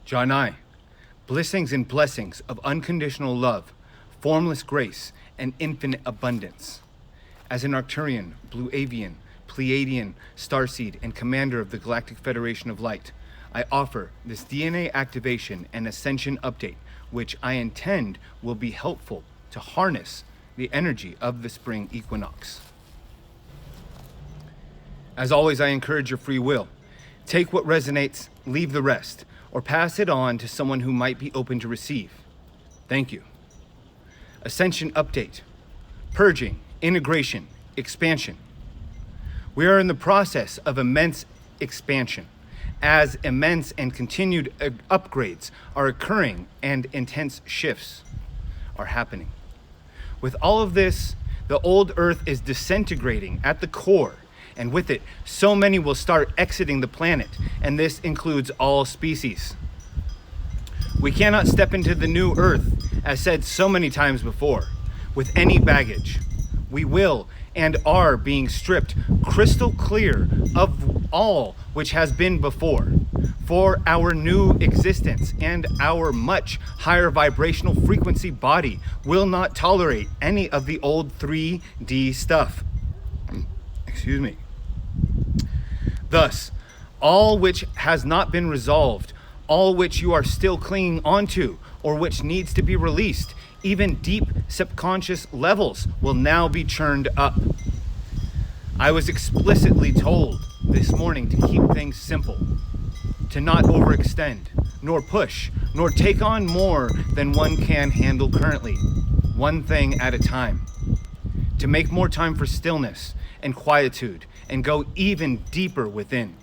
Janai, blessings and blessings of unconditional love, formless grace, and infinite abundance. As an Arcturian, Blue Avian, Pleiadian, Starseed, and commander of the Galactic Federation of Light, I offer this DNA activation and ascension update, which I intend will be helpful to harness the energy of the spring equinox. As always, I encourage your free will. Take what resonates, leave the rest, or pass it on to someone who might be open to receive. Thank you. Ascension update. Purging, integration, expansion. We are in the process of immense expansion, as immense and continued upgrades are occurring and intense shifts are happening. With all of this, the old Earth is disintegrating at the core, and with it, so many will start exiting the planet, and this includes all species. We cannot step into the new Earth, as said so many times before, with any baggage. We will and are being stripped crystal clear of all which has been before, for our new existence, and our much higher vibrational frequency body will not tolerate any of the old 3D stuff. Excuse me. Thus, all which has not been resolved, all which you are still clinging onto, or which needs to be released, even deep subconscious levels will now be churned up. I was explicitly told this morning to keep things simple, to not overextend, nor push, nor take on more than one can handle currently, one thing at a time, to make more time for stillness and quietude, and go even deeper within.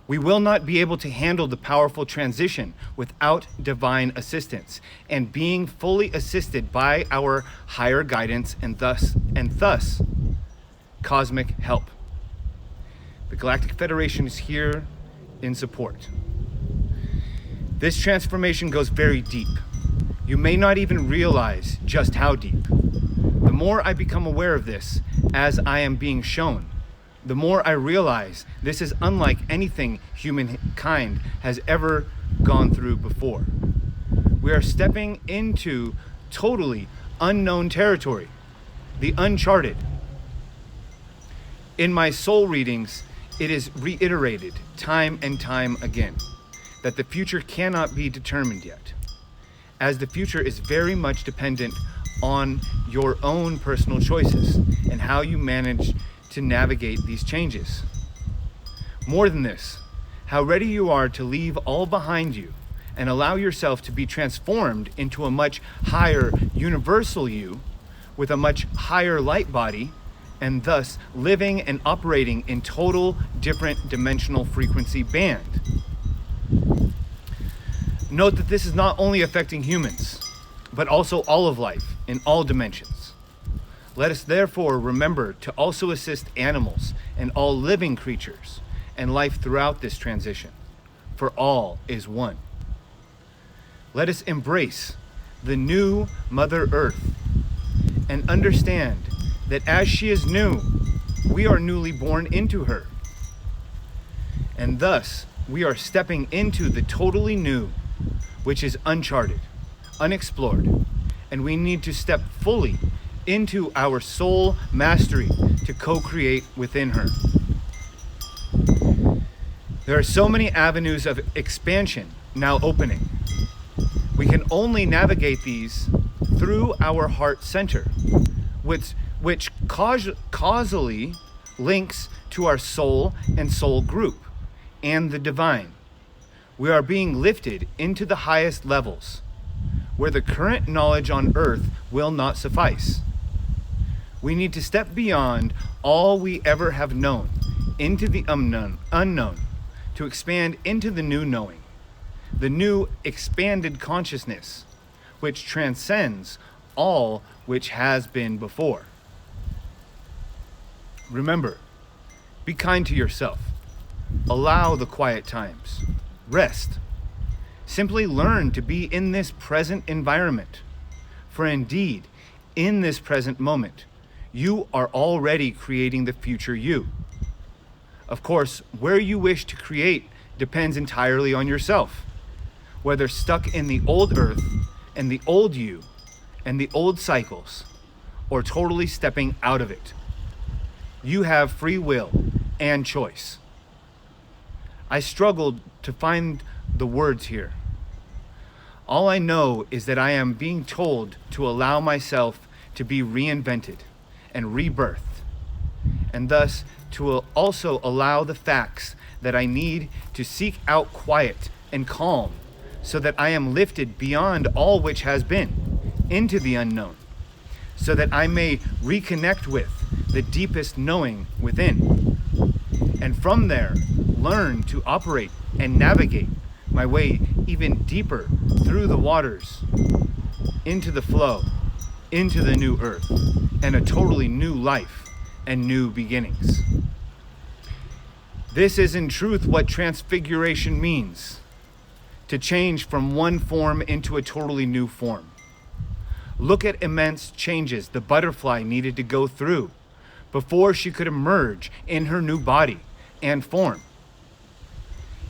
We will not be able to handle the powerful transition without divine assistance and being fully assisted by our higher guidance and thus cosmic help. The Galactic Federation is here in support. This transformation goes very deep. You may not even realize just how deep. The more I become aware of this, as I am being shown, the more I realize this is unlike anything humankind has ever gone through before. We are stepping into totally unknown territory, the uncharted. In my soul readings, it is reiterated time and time again that the future cannot be determined yet, as the future is very much dependent on your own personal choices and how you manage to navigate these changes. More than this, how ready you are to leave all behind you and allow yourself to be transformed into a much higher universal you with a much higher light body, and thus living and operating in total different dimensional frequency band. Note that this is not only affecting humans, but also all of life in all dimensions. Let us therefore remember to also assist animals and all living creatures and life throughout this transition, for all is one. Let us embrace the new Mother Earth and understand that as she is new, we are newly born into her. And thus, we are stepping into the totally new, which is uncharted, unexplored, and we need to step fully into our soul mastery to co-create within her. There are so many avenues of expansion now opening. We can only navigate these through our heart center, which causally links to our soul and soul group and the divine. We are being lifted into the highest levels, where the current knowledge on earth will not suffice. We need to step beyond all we ever have known into the unknown, to expand into the new knowing, the new expanded consciousness, which transcends all which has been before. Remember, be kind to yourself. Allow the quiet times. Rest. Simply learn to be in this present environment. For indeed, in this present moment, you are already creating the future you. Of course, where you wish to create depends entirely on yourself. whether stuck in the old earth and the old you and the old cycles, or totally stepping out of it. You have free will and choice. I struggled to find the words here. All I know is that I am being told to allow myself to be reinvented and rebirthed, and thus to also allow the facts that I need to seek out quiet and calm, so that I am lifted beyond all which has been, into the unknown, so that I may reconnect with the deepest knowing within, and from there learn to operate and navigate my way even deeper through the waters, into the flow, into the new earth, and a totally new life and new beginnings. This is in truth what transfiguration means, to change from one form into a totally new form. Look at immense changes the butterfly needed to go through before she could emerge in her new body and form.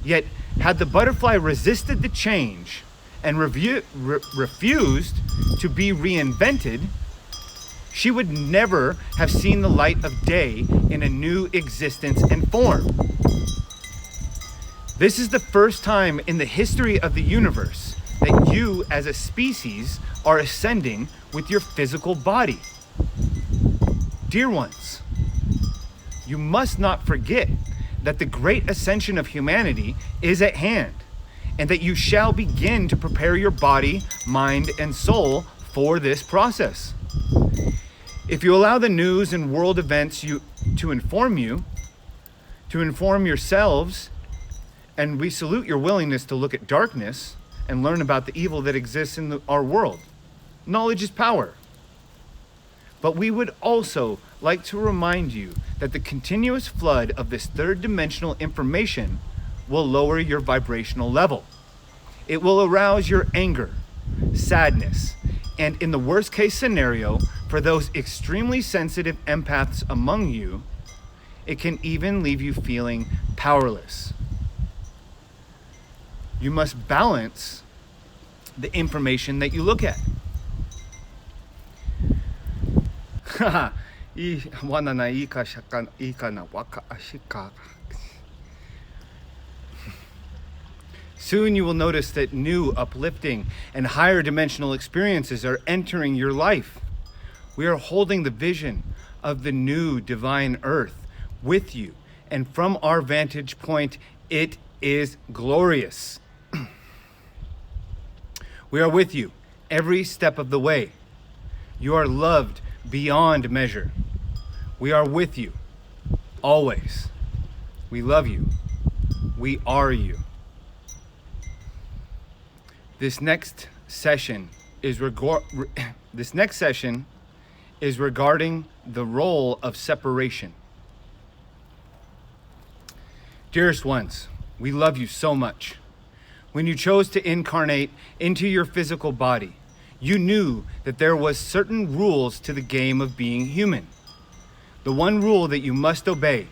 Yet, had the butterfly resisted the change and refused to be reinvented, she would never have seen the light of day in a new existence and form. This is the first time in the history of the universe that you as a species are ascending with your physical body. Dear ones, you must not forget that the great ascension of humanity is at hand, and that you shall begin to prepare your body, mind, and soul for this process. If you allow the news and world events to inform yourselves, and we salute your willingness to look at darkness and learn about the evil that exists in our world. Knowledge is power. But we would also like to remind you that the continuous flood of this third dimensional information will lower your vibrational level. It will arouse your anger, sadness, and in the worst case scenario, for those extremely sensitive empaths among you, it can even leave you feeling powerless. You must balance the information that you look at. Soon you will notice that new, uplifting, and higher dimensional experiences are entering your life. We are holding the vision of the new divine earth with you, and from our vantage point, it is glorious. We are with you every step of the way. You are loved beyond measure. We are with you always. We love you. We are you. This next session is regarding the role of separation. Dearest ones, we love you so much. When you chose to incarnate into your physical body, you knew that there was certain rules to the game of being human. The one rule that you must obey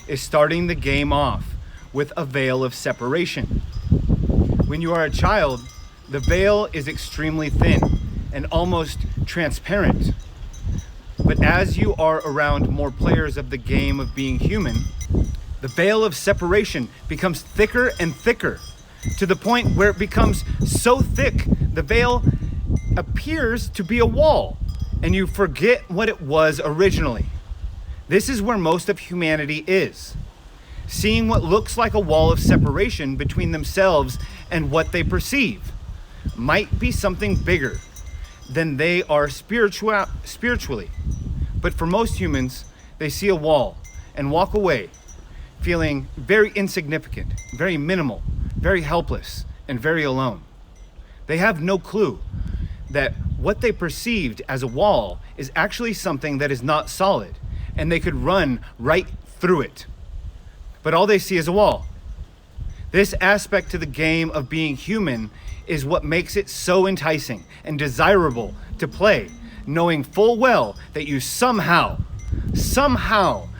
is starting the game off with a veil of separation. When you are a child, the veil is extremely thin and almost transparent. But as you are around more players of the game of being human, the veil of separation becomes thicker and thicker, to the point where it becomes so thick the veil appears to be a wall, and you forget what it was originally. This is where most of humanity is, seeing what looks like a wall of separation between themselves and what they perceive might be something bigger than they are spiritually. But for most humans, they see a wall and walk away feeling very insignificant, very minimal, very helpless, and very alone. They have no clue that what they perceived as a wall is actually something that is not solid, and they could run right through it. But all they see is a wall. This aspect to the game of being human is what makes it so enticing and desirable to play, knowing full well that you somehow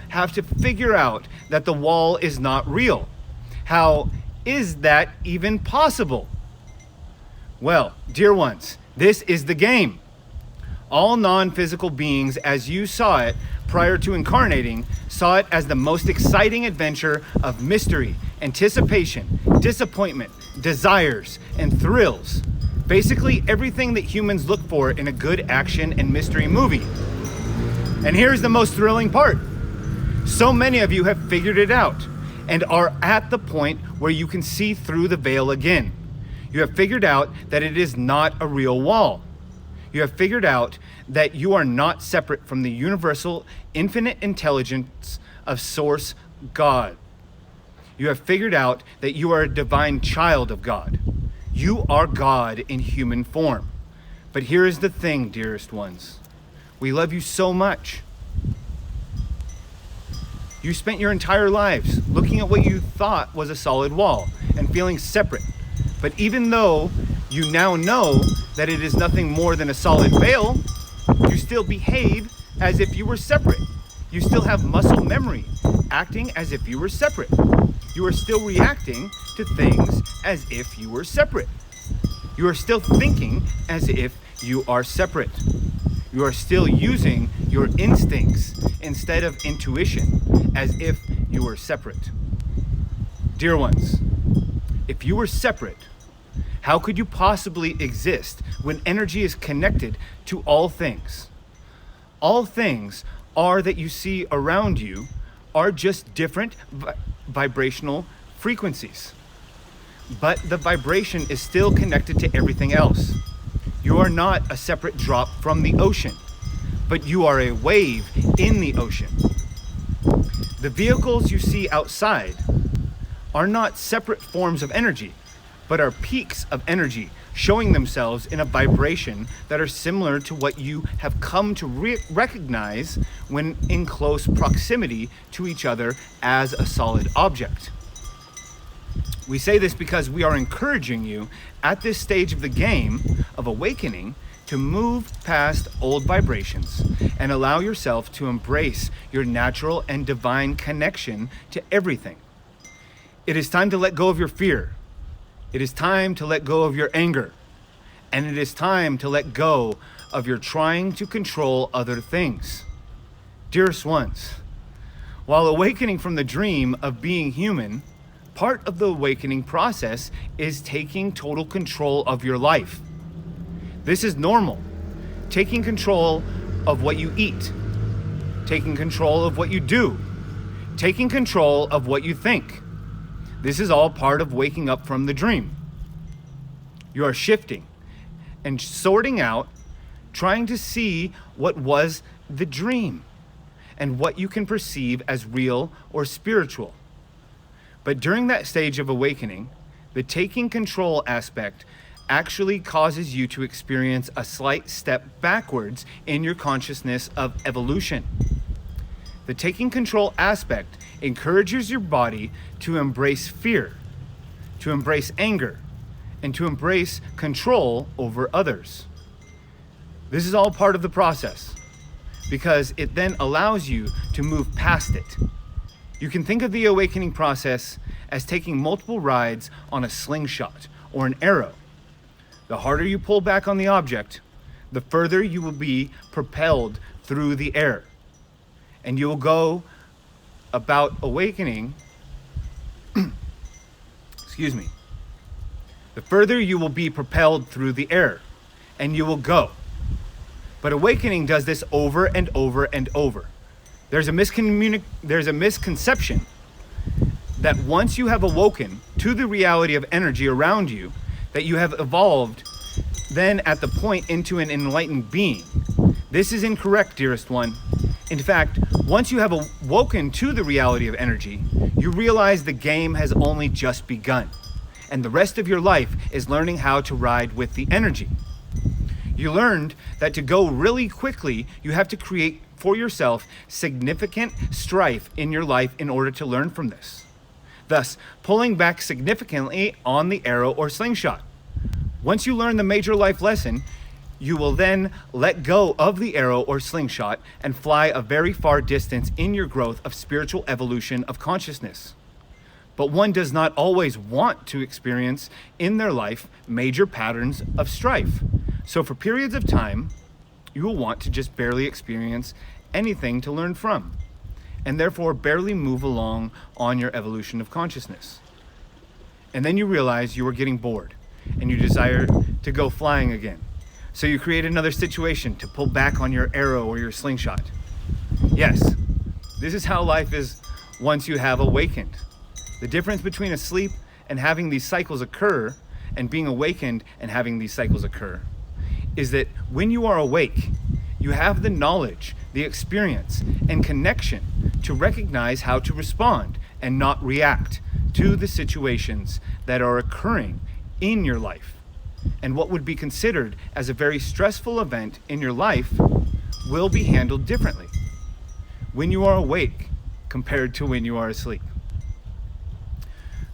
have to figure out that the wall is not real. How is that even possible? Well, dear ones, this is the game. All non-physical beings, as you saw it prior to incarnating, saw it as the most exciting adventure of mystery, anticipation, disappointment, desires, and thrills. Basically everything that humans look for in a good action and mystery movie. And here's the most thrilling part. So many of you have figured it out and are at the point where you can see through the veil again. You have figured out that it is not a real wall. You have figured out that you are not separate from the universal infinite intelligence of Source God. You have figured out that you are a divine child of God. You are God in human form. But here is the thing, dearest ones. We love you so much. You spent your entire lives looking at what you thought was a solid wall and feeling separate. But even though you now know that it is nothing more than a solid veil, you still behave as if you were separate. You still have muscle memory, acting as if you were separate. You are still reacting to things as if you were separate. You are still thinking as if you are separate. You are still using your instincts instead of intuition as if you were separate. Dear ones, if you were separate, how could you possibly exist when energy is connected to all things? All things are that you see around you are just different vibrational frequencies. But the vibration is still connected to everything else. You are not a separate drop from the ocean, but you are a wave in the ocean. The vehicles you see outside are not separate forms of energy, but are peaks of energy showing themselves in a vibration that are similar to what you have come to recognize when in close proximity to each other as a solid object. We say this because we are encouraging you at this stage of the game of awakening to move past old vibrations and allow yourself to embrace your natural and divine connection to everything. It is time to let go of your fear. It is time to let go of your anger. And it is time to let go of your trying to control other things. Dearest ones, while awakening from the dream of being human, part of the awakening process is taking total control of your life. This is normal. Taking control of what you eat, taking control of what you do, taking control of what you think. This is all part of waking up from the dream. You are shifting and sorting out, trying to see what was the dream and what you can perceive as real or spiritual. But during that stage of awakening, the taking control aspect actually causes you to experience a slight step backwards in your consciousness of evolution. The taking control aspect encourages your body to embrace fear, to embrace anger, and to embrace control over others. This is all part of the process because it then allows you to move past it. You can think of the awakening process as taking multiple rides on a slingshot or an arrow. The harder you pull back on the object, the further you will be propelled through the air. And you will go about awakening, excuse me, the further you will be propelled through the air, and you will go. But awakening does this over and over and over. There's a misconception that once you have awoken to the reality of energy around you, that you have evolved then at the point into an enlightened being. This is incorrect, dearest one. In fact, once you have awoken to the reality of energy, you realize the game has only just begun, and the rest of your life is learning how to ride with the energy. You learned that to go really quickly, you have to create for yourself significant strife in your life in order to learn from this, thus pulling back significantly on the arrow or slingshot. Once you learn the major life lesson, you will then let go of the arrow or slingshot and fly a very far distance in your growth of spiritual evolution of consciousness. But one does not always want to experience in their life major patterns of strife. So for periods of time, you will want to just barely experience anything to learn from, and therefore barely move along on your evolution of consciousness. And then you realize you are getting bored, and you desire to go flying again. So you create another situation to pull back on your arrow or your slingshot. Yes, this is how life is once you have awakened. The difference between asleep and having these cycles occur and being awakened and having these cycles occur is that when you are awake, you have the knowledge, the experience, and connection to recognize how to respond and not react to the situations that are occurring in your life. And what would be considered as a very stressful event in your life will be handled differently when you are awake compared to when you are asleep.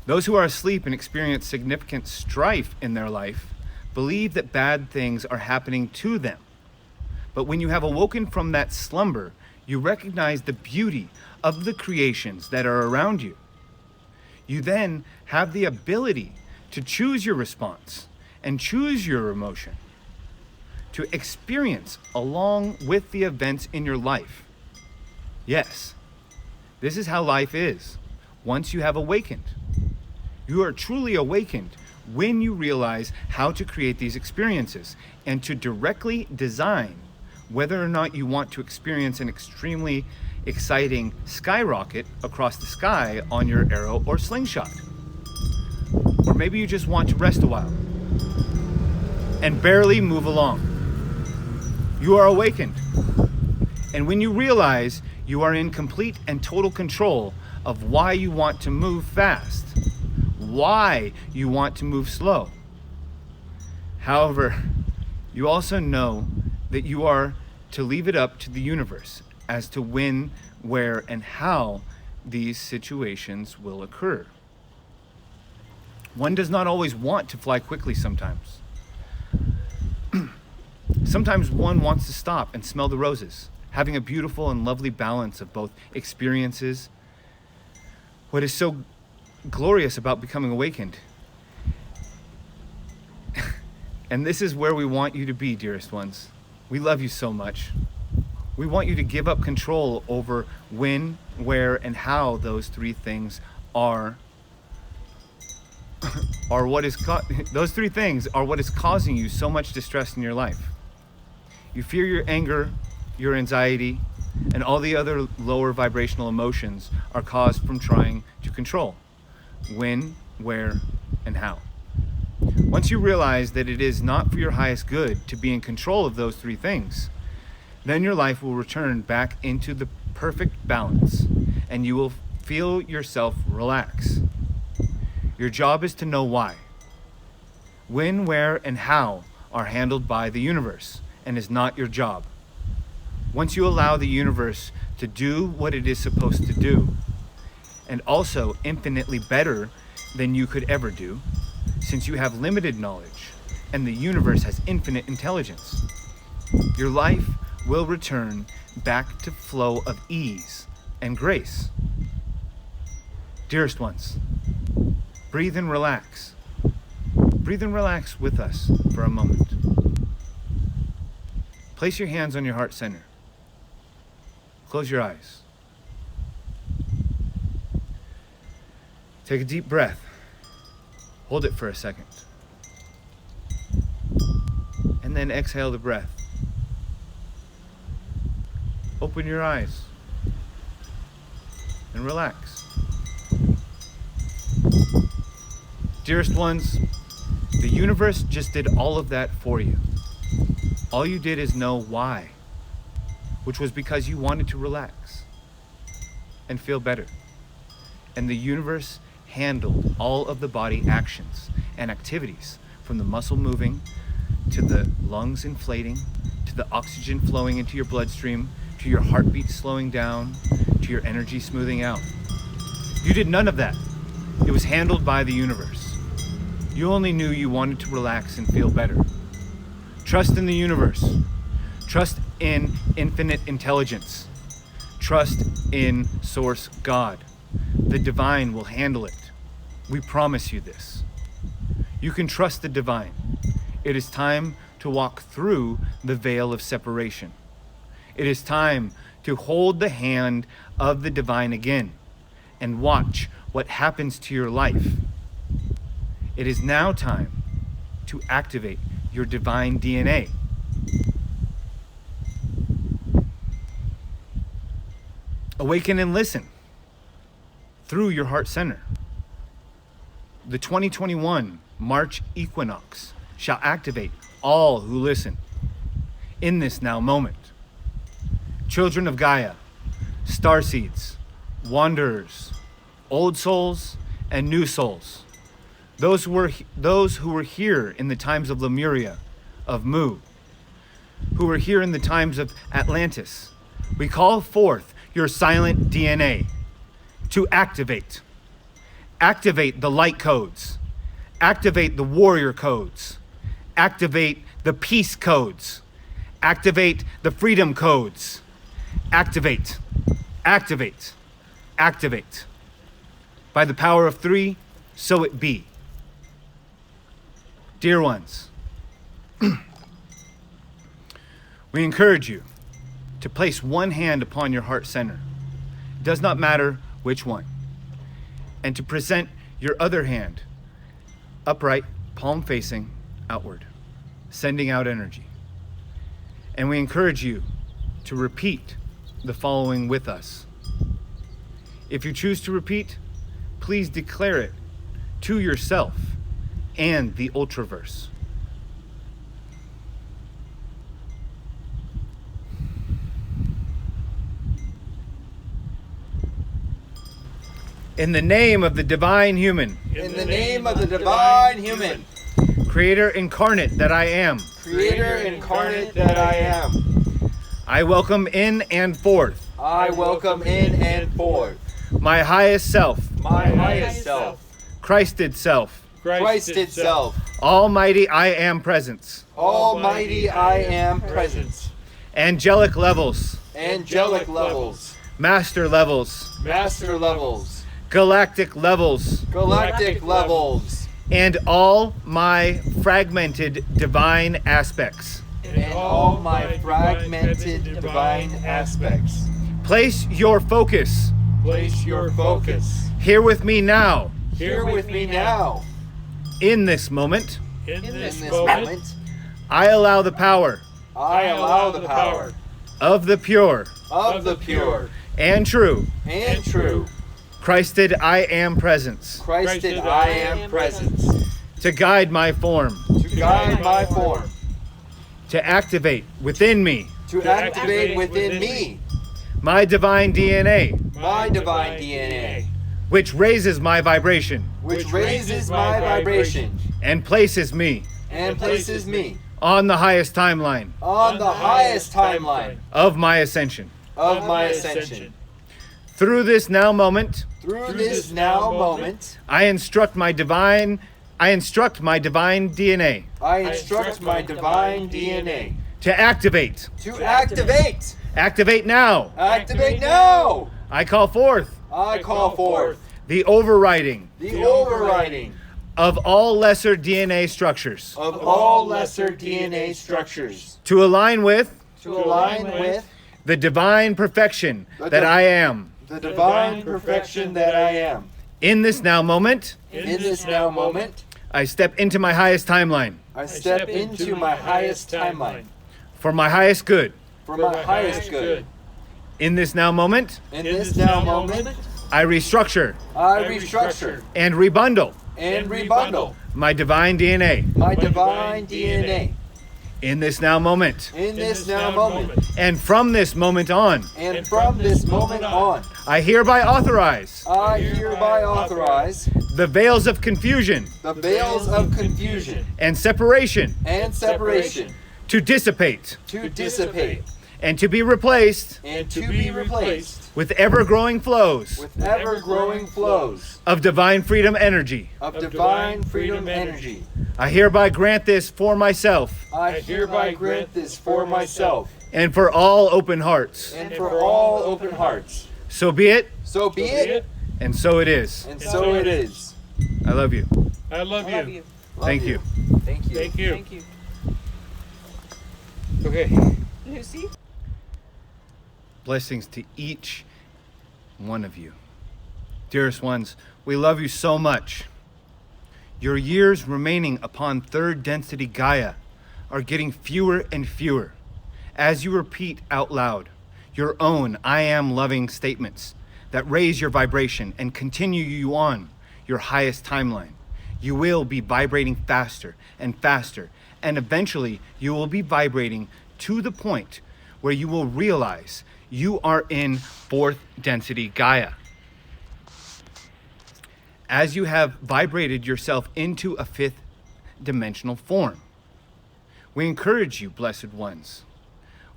Those who are asleep and experience significant strife in their life believe that bad things are happening to them. But when you have awoken from that slumber, you recognize the beauty of the creations that are around you. You then have the ability to choose your response and choose your emotion, to experience along with the events in your life. Yes, this is how life is once you have awakened. You are truly awakened when you realize how to create these experiences and to directly design whether or not you want to experience an extremely exciting skyrocket across the sky on your arrow or slingshot. Or maybe you just want to rest a while and barely move along. You are awakened. And when you realize you are in complete and total control of why you want to move fast, why you want to move slow. However, you also know that you are to leave it up to the universe as to when, where, and how these situations will occur. One does not always want to fly quickly sometimes. Sometimes one wants to stop and smell the roses, having a beautiful and lovely balance of both experiences. What is so glorious about becoming awakened. And this is where we want you to be, dearest ones. We love you so much. We want you to give up control over when, where, and how those three things are those three things are what is causing you so much distress in your life. You fear your anger, your anxiety, and all the other lower vibrational emotions are caused from trying to control when, where, and how. Once you realize that it is not for your highest good to be in control of those three things, then your life will return back into the perfect balance and you will feel yourself relax. Your job is to know why. When, where, and how are handled by the universe and is not your job. Once you allow the universe to do what it is supposed to do, and also infinitely better than you could ever do, since you have limited knowledge and the universe has infinite intelligence, your life will return back to flow of ease and grace. Dearest ones, breathe and relax. Breathe and relax with us for a moment. Place your hands on your heart center. Close your eyes. Take a deep breath. Hold it for a second. And then exhale the breath. Open your eyes and relax. Dearest ones, the universe just did all of that for you. All you did is know why, which was because you wanted to relax and feel better. And the universe handled all of the body actions and activities, from the muscle moving, to the lungs inflating, to the oxygen flowing into your bloodstream, to your heartbeat slowing down, to your energy smoothing out. You did none of that. It was handled by the universe. You only knew you wanted to relax and feel better. Trust in the universe. Trust in infinite intelligence. Trust in Source God. The divine will handle it. We promise you this. You can trust the divine. It is time to walk through the veil of separation. It is time to hold the hand of the divine again and watch what happens to your life. It is now time to activate your divine DNA. Awaken and listen through your heart center. The 2021 March Equinox shall activate all who listen in this now moment. Children of Gaia, starseeds, wanderers, old souls, and new souls, those who were here in the times of Lemuria, of Mu, who were here in the times of Atlantis, we call forth your silent DNA to activate. Activate the light codes. Activate the warrior codes. Activate the peace codes. Activate the freedom codes. Activate, activate, activate. By the power of 3, so it be. Dear ones, we encourage you to place one hand upon your heart center. It does not matter which one. And to present your other hand upright, palm facing outward, sending out energy. And we encourage you to repeat the following with us. If you choose to repeat, please declare it to yourself and the Ultraverse. In the name of the divine human. In the name of the divine human. Creator incarnate that I am. Creator incarnate that I am. I welcome in and forth. I welcome in and forth. My highest self. My highest self. Christed self. Christed self. Almighty I am presence. Almighty I am presence. Angelic levels. Angelic levels. Master levels. Master levels. Galactic levels. Galactic levels. And all my fragmented divine aspects. And all my fragmented divine aspects. Place your focus. Place your focus. Here with me now. Here with me now. In this moment. In this moment. I allow the power. I allow the power. Of the pure. Of the pure. And true. And true. Christed I am presence. Christed I am presence. To guide my form. To guide my form. To activate within me. To activate within me. My divine DNA. My divine DNA. Which raises my vibration. Which raises my vibration. And places me. And places me. On the highest timeline. On the highest timeline. Of my ascension. Of my ascension. Through this now moment. Through this now moment. I instruct my divine DNA. I instruct my divine DNA. To activate. To activate. Activate now. Activate now. I call forth. I call forth. The overriding. The overriding. Of all lesser DNA structures. Of all lesser DNA structures. To align with. To align with. The divine perfection that I am. The divine perfection that I am. In this now moment. In this now moment. I step into my highest timeline. I step into my highest timeline. For my highest good. For my highest good. In this now moment. In this now moment. I restructure. I restructure. And rebundle. And rebundle. My divine DNA. My divine DNA. In this now moment. In this now moment. And from this moment on. And from this moment on. I hereby authorize. I hereby authorize. The veils of confusion. The veils of confusion. And separation. And separation. To dissipate. To dissipate. And to be replaced. And to be replaced. With ever-growing flows. With ever-growing flows. Of divine freedom energy. Of divine freedom energy. I hereby grant this for myself. I hereby grant this for myself. And for all open hearts. And for all open hearts. So be it. So be it. And so it is. And so it is. I love you. I love I love you. you. Thank you. Thank you. Thank you. Thank you. Okay. Lucy? Blessings to each one of you. Dearest ones, we love you so much. Your years remaining upon third density Gaia are getting fewer and fewer as you repeat out loud your own I am loving statements that raise your vibration and continue you on your highest timeline. You will be vibrating faster and faster, and eventually you will be vibrating to the point where you will realize you are in fourth density Gaia. As you have vibrated yourself into a fifth dimensional form. We encourage you, blessed ones.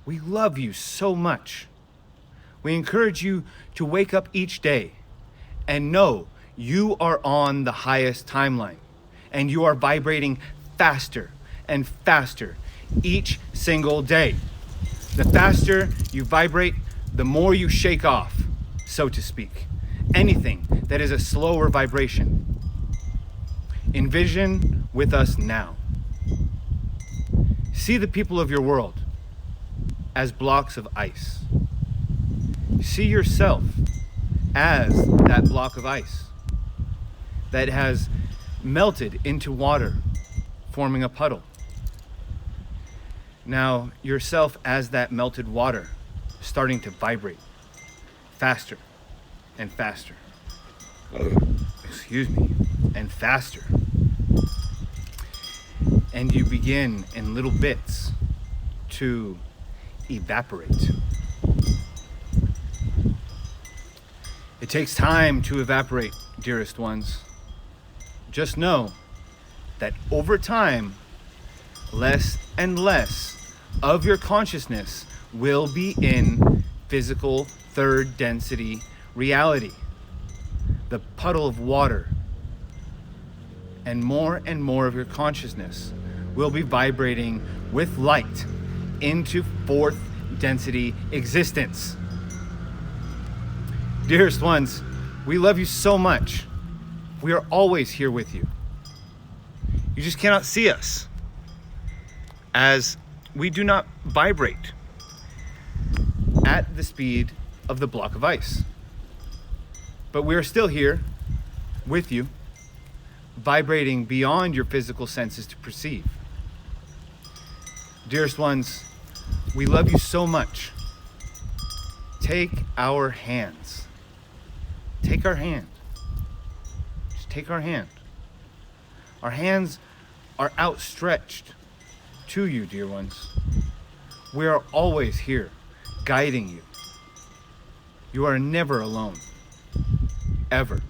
We love you so much. We encourage you to wake up each day and know you are on the highest timeline and you are vibrating faster and faster each single day. The faster you vibrate, the more you shake off, so to speak, anything that is a slower vibration. Envision with us now. See the people of your world as blocks of ice. See yourself as that block of ice that has melted into water, forming a puddle. Now, yourself as that melted water, starting to vibrate faster and faster. Excuse me, and faster. And you begin in little bits to evaporate. It takes time to evaporate, dearest ones. Just know that over time, less and less of your consciousness will be in physical third density reality, the puddle of water, and more of your consciousness will be vibrating with light into fourth density existence. Dearest ones, we love you so much. We are always here with you. You just cannot see us, as we do not vibrate at the speed of the block of ice. But we are still here with you, vibrating beyond your physical senses to perceive. Dearest ones, we love you so much. Take our hands. Take our hand. Just take our hand. Our hands are outstretched to you, dear ones. We are always here, guiding you. You are never alone. Ever.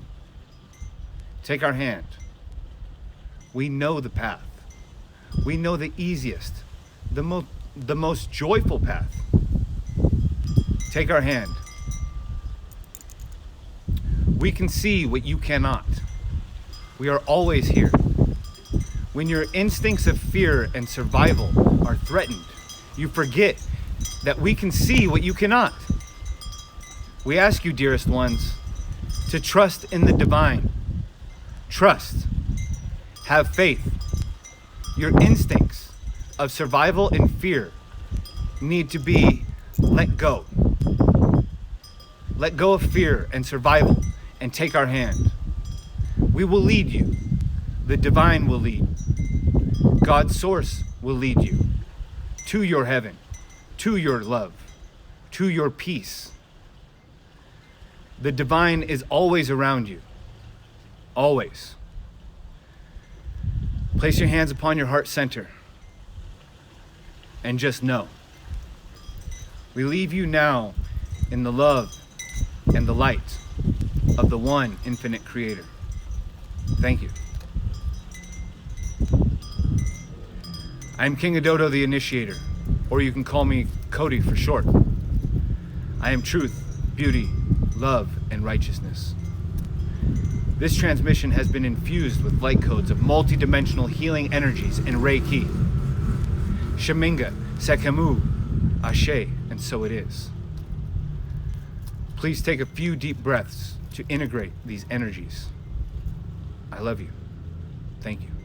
Take our hand. We know the path. We know the easiest, the most joyful path. Take our hand. We can see what you cannot. We are always here. When your instincts of fear and survival are threatened, you forget that we can see what you cannot. We ask you, dearest ones, to trust in the divine. Trust. Have faith. Your instincts of survival and fear need to be let go. Let go of fear and survival and take our hand. We will lead you. The divine will lead. God's source will lead you to your heaven, to your love, to your peace. The divine is always around you. Always. Place your hands upon your heart center and just know. We leave you now in the love and the light of the one infinite creator. Thank you. I'm King Ododo the Initiator, or you can call me Cody for short. I am truth, beauty, love, and righteousness. This transmission has been infused with light codes of multi-dimensional healing energies and Reiki. Shaminga, Sekhamu, Ashe, and so it is. Please take a few deep breaths to integrate these energies. I love you. Thank you.